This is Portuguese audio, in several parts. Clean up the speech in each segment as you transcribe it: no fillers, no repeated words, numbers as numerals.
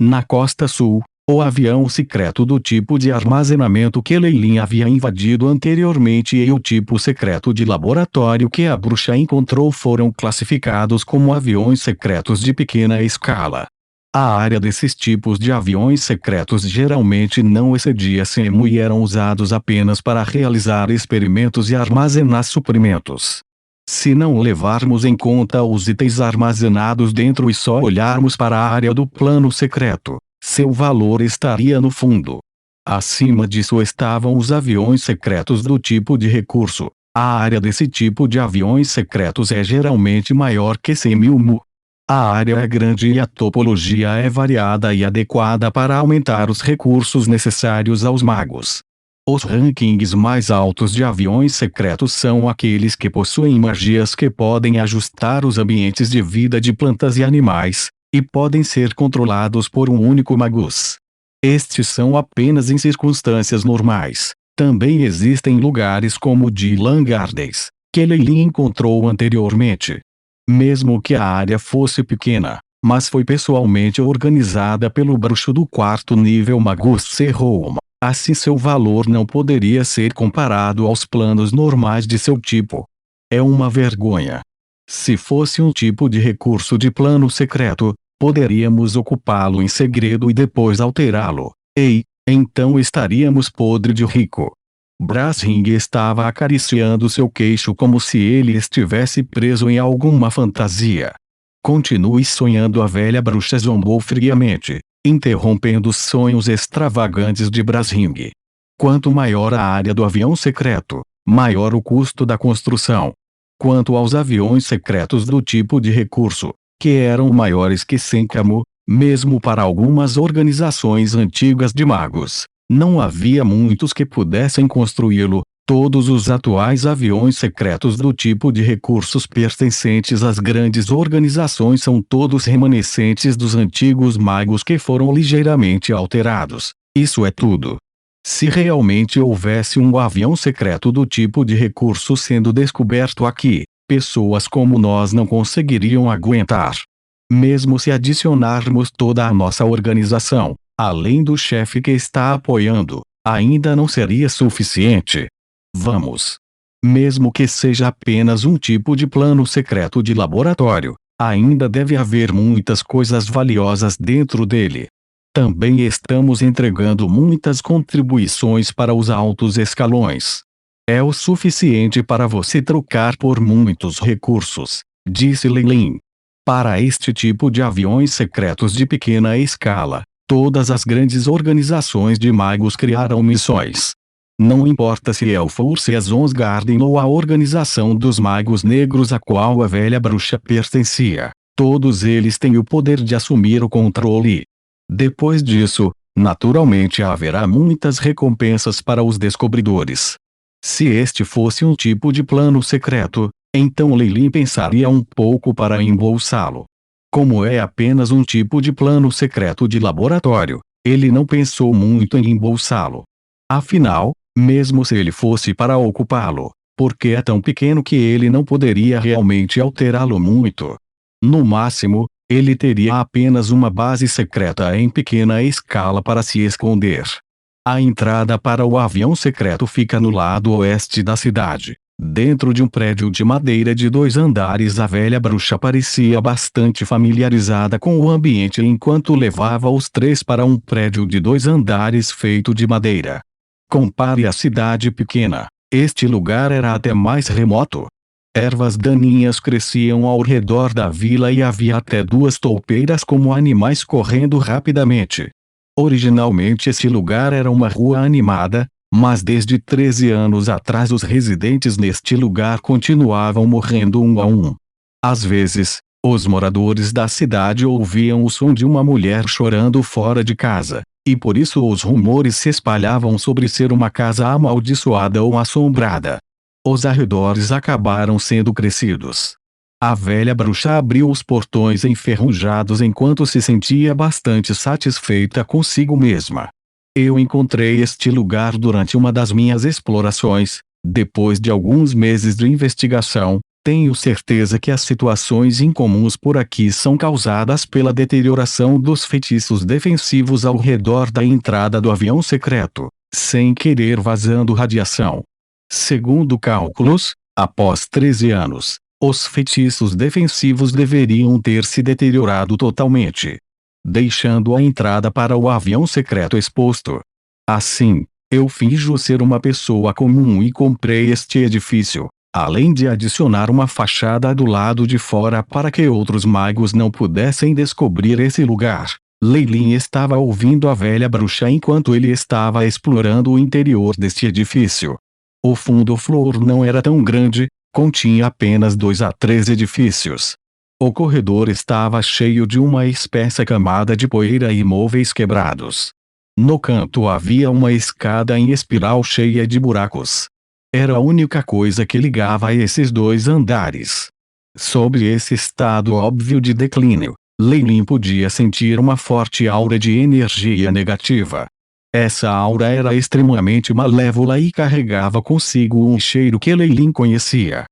na costa sul, o avião secreto do tipo de armazenamento que Leilin havia invadido anteriormente e o tipo secreto de laboratório que a bruxa encontrou foram classificados como aviões secretos de pequena escala. A área desses tipos de aviões secretos geralmente não excedia cm e eram usados apenas para realizar experimentos e armazenar suprimentos. Se não levarmos em conta os itens armazenados dentro e só olharmos para a área do plano secreto, seu valor estaria no fundo. Acima disso estavam os aviões secretos do tipo de recurso. A área desse tipo de aviões secretos é geralmente maior que 100.000 mu. A área é grande e a topologia é variada e adequada para aumentar os recursos necessários aos magos. Os rankings mais altos de aviões secretos são aqueles que possuem magias que podem ajustar os ambientes de vida de plantas e animais, e podem ser controlados por um único magus. Estes são apenas em circunstâncias normais. Também existem lugares como o de Lan Gardens, que Leilin encontrou anteriormente. Mesmo que a área fosse pequena, mas foi pessoalmente organizada pelo bruxo do quarto nível Magus Serrom, assim seu valor não poderia ser comparado aos planos normais de seu tipo. É uma vergonha. Se fosse um tipo de recurso de plano secreto, poderíamos ocupá-lo em segredo e depois alterá-lo. Ei, então estaríamos podre de rico. Brasring estava acariciando seu queixo como se ele estivesse preso em alguma fantasia. Continue sonhando, a velha bruxa zombou friamente, interrompendo os sonhos extravagantes de Brasring. Quanto maior a área do avião secreto, maior o custo da construção. Quanto aos aviões secretos do tipo de recurso, que eram maiores que 100 km, mesmo para algumas organizações antigas de magos, não havia muitos que pudessem construí-lo. Todos os atuais aviões secretos do tipo de recursos pertencentes às grandes organizações são todos remanescentes dos antigos magos que foram ligeiramente alterados. Isso é tudo. Se realmente houvesse um avião secreto do tipo de recurso sendo descoberto aqui, pessoas como nós não conseguiriam aguentar. Mesmo se adicionarmos toda a nossa organização, além do chefe que está apoiando, ainda não seria suficiente. Vamos. Mesmo que seja apenas um tipo de plano secreto de laboratório, ainda deve haver muitas coisas valiosas dentro dele. Também estamos entregando muitas contribuições para os altos escalões. É o suficiente para você trocar por muitos recursos, disse Leilin. Para este tipo de aviões secretos de pequena escala, todas as grandes organizações de magos criaram missões. Não importa se é o Force Garden ou a Organização dos Magos Negros a qual a velha bruxa pertencia, todos eles têm o poder de assumir o controle. Depois disso, naturalmente haverá muitas recompensas para os descobridores. Se este fosse um tipo de plano secreto, então Leilin pensaria um pouco para embolsá-lo. Como é apenas um tipo de plano secreto de laboratório, ele não pensou muito em embolsá-lo. Afinal, mesmo se ele fosse para ocupá-lo, porque é tão pequeno que ele não poderia realmente alterá-lo muito. No máximo, ele teria apenas uma base secreta em pequena escala para se esconder. A entrada para o avião secreto fica no lado oeste da cidade, dentro de um prédio de madeira de 2 andares. A velha bruxa parecia bastante familiarizada com o ambiente enquanto levava os 3 para um prédio de 2 andares feito de madeira. Compare a cidade pequena, este lugar era até mais remoto. Ervas daninhas cresciam ao redor da vila e havia até 2 toupeiras como animais correndo rapidamente. Originalmente esse lugar era uma rua animada, mas desde 13 anos atrás os residentes neste lugar continuavam morrendo um a um. Às vezes, os moradores da cidade ouviam o som de uma mulher chorando fora de casa, e por isso os rumores se espalhavam sobre ser uma casa amaldiçoada ou assombrada. Os arredores acabaram sendo crescidos. A velha bruxa abriu os portões enferrujados enquanto se sentia bastante satisfeita consigo mesma. Eu encontrei este lugar durante uma das minhas explorações, depois de alguns meses de investigação, Tenho certeza que as situações incomuns por aqui são causadas pela deterioração dos feitiços defensivos ao redor da entrada do avião secreto, sem querer vazando radiação. Segundo cálculos, após 13 anos, os feitiços defensivos deveriam ter se deteriorado totalmente, deixando a entrada para o avião secreto exposto. Assim, eu finjo ser uma pessoa comum e comprei este edifício, além de adicionar uma fachada do lado de fora para que outros magos não pudessem descobrir esse lugar. Lei Lin estava ouvindo a velha bruxa enquanto ele estava explorando o interior deste edifício. O fundo floor não era tão grande, continha apenas 2 a 3 edifícios. O corredor estava cheio de uma espessa camada de poeira e móveis quebrados. No canto havia uma escada em espiral cheia de buracos. Era a única coisa que ligava a esses 2 andares. Sob esse estado óbvio de declínio, Lei Lin podia sentir uma forte aura de energia negativa. Essa aura era extremamente malévola e carregava consigo um cheiro que Lei Lin conhecia.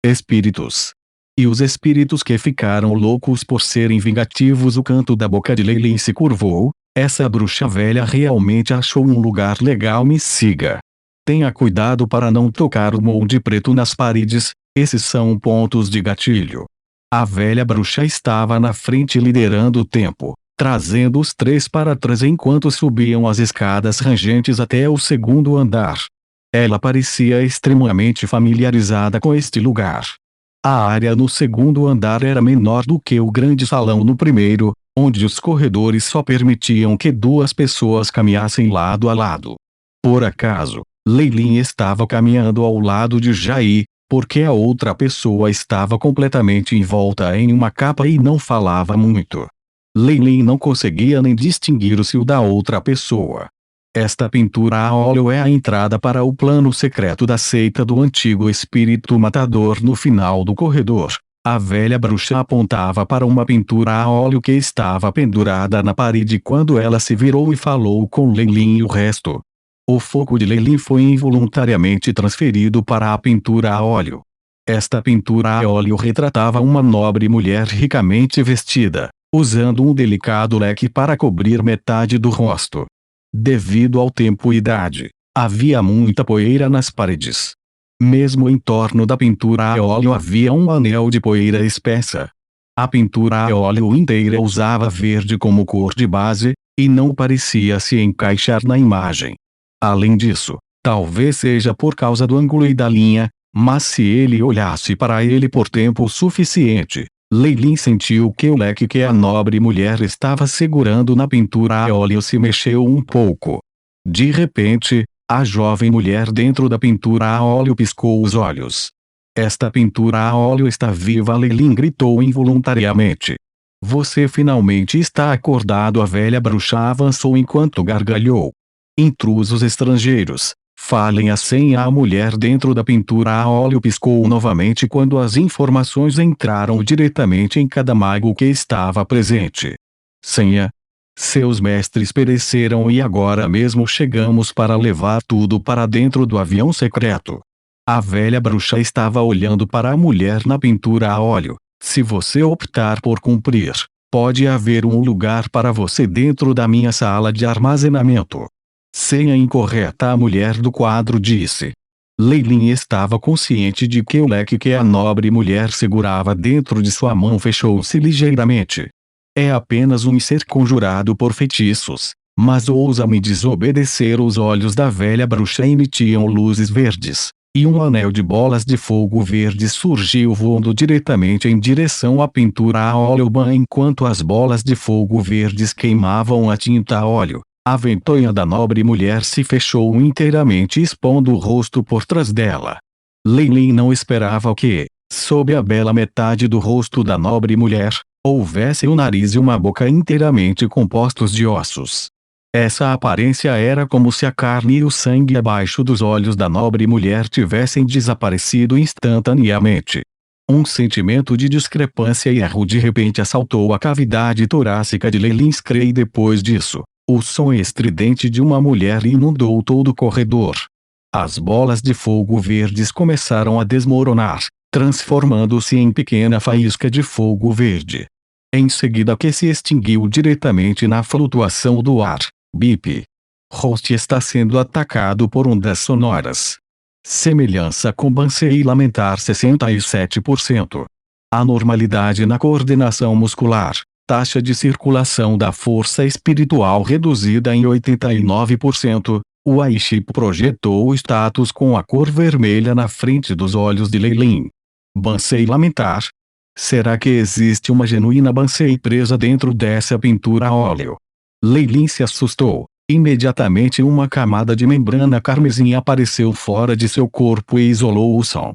Espíritos. E os espíritos que ficaram loucos por serem vingativos. O canto da boca de Lei Lin se curvou. Essa bruxa velha realmente achou um lugar legal. Me siga. Tenha cuidado para não tocar o molde preto nas paredes, esses são pontos de gatilho. A velha bruxa estava na frente liderando o tempo, trazendo os 3 para trás enquanto subiam as escadas rangentes até o 2º andar. Ela parecia extremamente familiarizada com este lugar. A área no 2º andar era menor do que o grande salão no 1º, onde os corredores só permitiam que 2 pessoas caminhassem lado a lado. Por acaso, Lei Lin estava caminhando ao lado de Jai, porque a outra pessoa estava completamente envolta em uma capa e não falava muito. Lei Lin não conseguia nem distinguir o fio da outra pessoa. Esta pintura a óleo é a entrada para o plano secreto da seita do antigo espírito matador. No final do corredor, a velha bruxa apontava para uma pintura a óleo que estava pendurada na parede quando ela se virou e falou com Lei Lin e o resto. O foco de Lei Lin foi involuntariamente transferido para a pintura a óleo. Esta pintura a óleo retratava uma nobre mulher ricamente vestida, usando um delicado leque para cobrir metade do rosto. Devido ao tempo e idade, havia muita poeira nas paredes. Mesmo em torno da pintura a óleo havia um anel de poeira espessa. A pintura a óleo inteira usava verde como cor de base, e não parecia se encaixar na imagem. Além disso, talvez seja por causa do ângulo e da linha, mas se ele olhasse para ele por tempo suficiente, Lei Lin sentiu que o leque que a nobre mulher estava segurando na pintura a óleo se mexeu um pouco. De repente, a jovem mulher dentro da pintura a óleo piscou os olhos. Esta pintura a óleo está viva. Lei Lin gritou involuntariamente. Você finalmente está acordado. A velha bruxa avançou enquanto gargalhou. Intrusos estrangeiros, falem a senha. A mulher dentro da pintura a óleo piscou novamente quando as informações entraram diretamente em cada mago que estava presente. Senha? Seus mestres pereceram e agora mesmo chegamos para levar tudo para dentro do avião secreto. A velha bruxa estava olhando para a mulher na pintura a óleo. Se você optar por cumprir, pode haver um lugar para você dentro da minha sala de armazenamento. Senha incorreta. A mulher do quadro disse. Lei Lin estava consciente de que o leque que a nobre mulher segurava dentro de sua mão fechou-se ligeiramente. É apenas um ser conjurado por feitiços, mas ousa-me desobedecer. Os olhos da velha bruxa emitiam luzes verdes, e um anel de bolas de fogo verde surgiu voando diretamente em direção à pintura a óleo enquanto as bolas de fogo verdes queimavam a tinta a óleo. A ventonha da nobre mulher se fechou inteiramente expondo o rosto por trás dela. Lei Lin não esperava que, sob a bela metade do rosto da nobre mulher, houvesse um nariz e uma boca inteiramente compostos de ossos. Essa aparência era como se a carne e o sangue abaixo dos olhos da nobre mulher tivessem desaparecido instantaneamente. Um sentimento de discrepância e erro de repente assaltou a cavidade torácica de Lei Lin Scree. Depois disso, o som estridente de uma mulher inundou todo o corredor. As bolas de fogo verdes começaram a desmoronar, transformando-se em pequena faísca de fogo verde. Em seguida que se extinguiu diretamente na flutuação do ar. Bip. Host está sendo atacado por ondas sonoras. Semelhança com Bansei lamentar 67%. Anormalidade na coordenação muscular. Taxa de circulação da força espiritual reduzida em 89%. O Aiship projetou o status com a cor vermelha na frente dos olhos de Leilin. Bansei lamentar. Será que existe uma genuína Bansei presa dentro dessa pintura a óleo? Leilin se assustou. Imediatamente uma camada de membrana carmesim apareceu fora de seu corpo e isolou o som.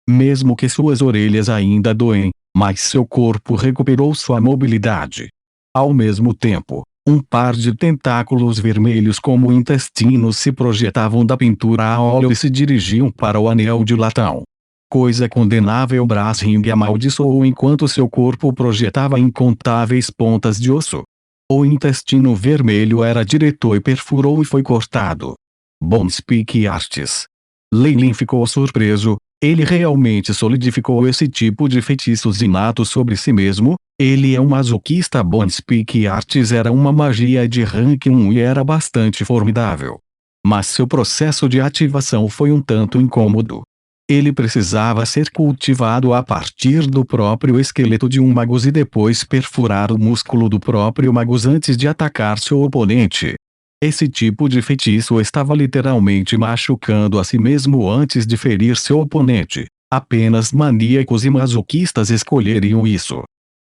Mesmo que suas orelhas ainda doem, mas seu corpo recuperou sua mobilidade. Ao mesmo tempo, um par de tentáculos vermelhos como intestinos se projetavam da pintura a óleo e se dirigiam para o anel de latão. Coisa condenável. Brasring amaldiçoou enquanto seu corpo projetava incontáveis pontas de osso. O intestino vermelho era direto e perfurou e foi cortado. Bonespeak Arts. Leilin ficou surpreso. Ele realmente solidificou esse tipo de feitiços inatos sobre si mesmo. Ele é um masoquista. Bonespeak Arts era uma magia de rank 1 e era bastante formidável. Mas seu processo de ativação foi um tanto incômodo. Ele precisava ser cultivado a partir do próprio esqueleto de um magus e depois perfurar o músculo do próprio magus antes de atacar seu oponente. Esse tipo de feitiço estava literalmente machucando a si mesmo antes de ferir seu oponente. Apenas maníacos e masoquistas escolheriam isso.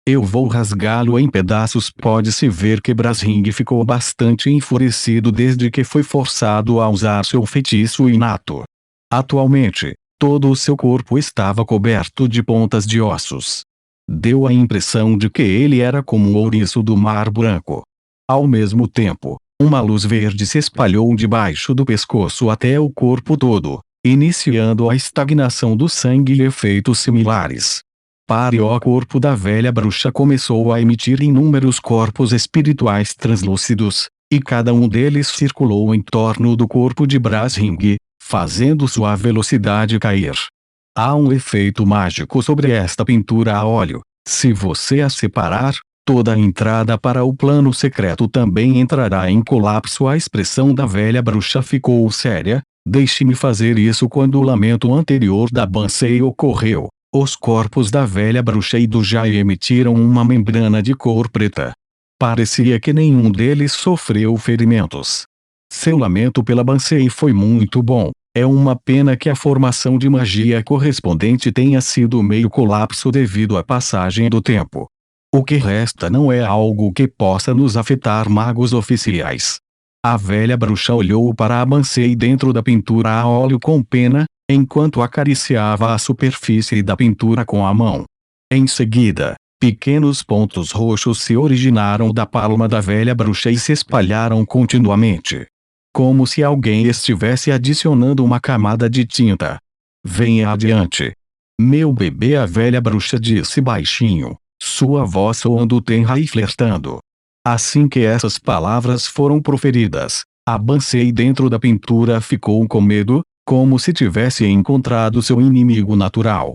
Eu vou rasgá-lo em pedaços. Pode-se ver que Brasring ficou bastante enfurecido desde que foi forçado a usar seu feitiço inato. Atualmente, todo o seu corpo estava coberto de pontas de ossos. Deu a impressão de que ele era como um ouriço do Mar Branco. Ao mesmo tempo, uma luz verde se espalhou debaixo do pescoço até o corpo todo, iniciando a estagnação do sangue e efeitos similares. O corpo da velha bruxa começou a emitir inúmeros corpos espirituais translúcidos, e cada um deles circulou em torno do corpo de Brasring, fazendo sua velocidade cair. Há um efeito mágico sobre esta pintura a óleo. Se você a separar, toda a entrada para o plano secreto também entrará em colapso. A expressão da velha bruxa ficou séria. Deixe-me fazer isso. Quando o lamento anterior da Bansei ocorreu, os corpos da velha bruxa e do Jai emitiram uma membrana de cor preta. Parecia que nenhum deles sofreu ferimentos. Seu lamento pela Bansei foi muito bom. É uma pena que a formação de magia correspondente tenha sido meio colapso devido à passagem do tempo. O que resta não é algo que possa nos afetar magos oficiais. A velha bruxa olhou para a Bansei dentro da pintura a óleo com pena, enquanto acariciava a superfície da pintura com a mão. Em seguida, pequenos pontos roxos se originaram da palma da velha bruxa e se espalharam continuamente. Como se alguém estivesse adicionando uma camada de tinta. Venha adiante. Meu bebê, a velha bruxa disse baixinho, sua voz soando tenra e flertando. Assim que essas palavras foram proferidas, a Bansei dentro da pintura ficou com medo, como se tivesse encontrado seu inimigo natural.